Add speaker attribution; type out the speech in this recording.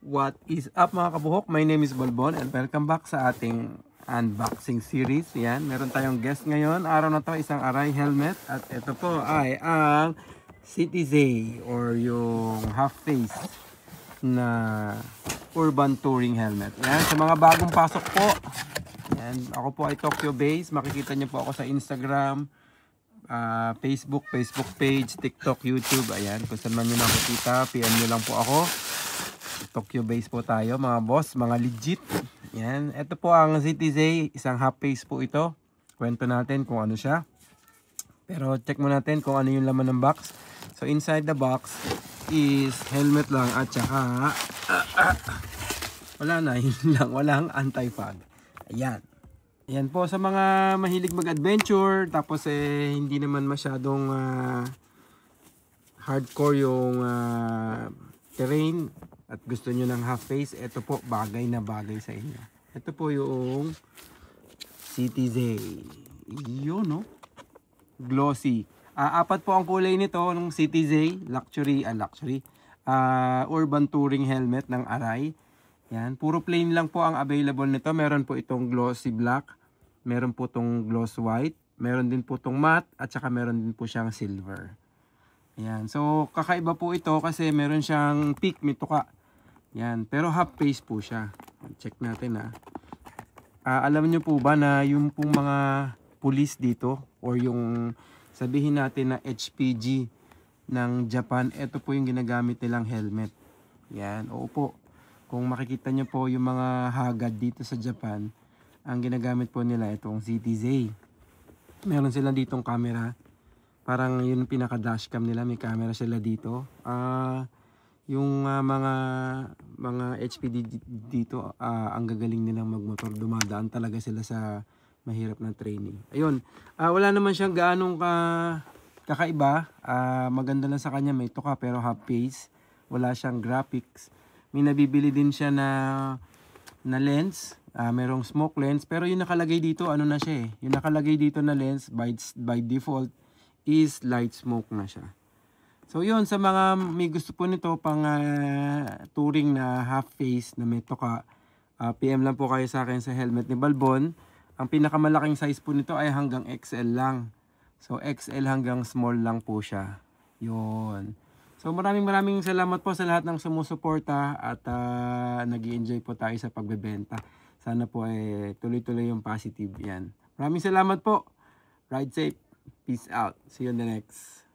Speaker 1: What is up mga kabuhok? My name is Balbon and welcome back sa ating unboxing series. Yan, meron tayong guest ngayon. Araw na to, isang Arai helmet. At ito po ay ang Citizay or yung half face na urban touring helmet. Yan, sa mga bagong pasok po. Yan, ako po ay Tokyo based. Makikita niyo po ako sa Instagram, Facebook page, TikTok, YouTube. Ayan, kung saan man nyo nakikita, PM nyo lang po ako. Tokyo base po tayo mga boss, mga legit. Yan, ito po ang Citizay, isang half face po ito. Kwento natin kung ano siya. Pero check mo natin kung ano yung laman ng box. So inside the box is helmet lang at saka wala na, yun lang, walang anti-fog. Ayan. Ayan po sa mga mahilig mag-adventure, tapos hindi naman masyadong hardcore yung terrain at gusto nyo ng half face, ito po bagay na bagay sa inyo. Ito po yung Citizay. Yun, no? Glossy. Apat po ang kulay nito ng Citizay luxury urban touring helmet ng Arai. Yan, puro plain lang po ang available nito. Meron po itong glossy black, meron po itong gloss white, meron din po itong matte, at saka meron din po siyang silver. Yan, so kakaiba po ito kasi meron siyang peak, may tuka. Yan, pero half face po siya. Check natin alam niyo po ba na yung pong mga police dito or yung sabihin natin na HPG ng Japan, ito po yung ginagamit nilang helmet. Yan, oo po. Kung makikita niyo po yung mga hagad dito sa Japan, ang ginagamit po nila itong Citizay. Meron sila ditong camera. Parang yun yung pinaka dashcam nila, may camera sila dito. Yung mga HPD dito, ang gagaling nilang magmotor, dumadaan talaga sila sa mahirap na training. Ayun, wala naman siyang gaanong kakaiba. Maganda lang sa kanya, may tuka pero half face. Wala siyang graphics. May nabibili din siya na lens. Merong smoke lens, pero yung nakalagay dito, ano na siya yung nakalagay dito na lens by default is light smoke na siya. So yun, sa mga may gusto po nito pang touring na half face na may toka, PM lang po kayo sa akin sa helmet ni Balbon. Ang pinakamalaking size po nito ay hanggang XL lang. So XL hanggang small lang po siya. Yun. So maraming salamat po sa lahat ng sumusuporta at nag-i-enjoy po tayo sa pagbebenta. Sana po tuloy-tuloy yung positive yan. Maraming salamat po. Ride safe. Peace out. See you in the next.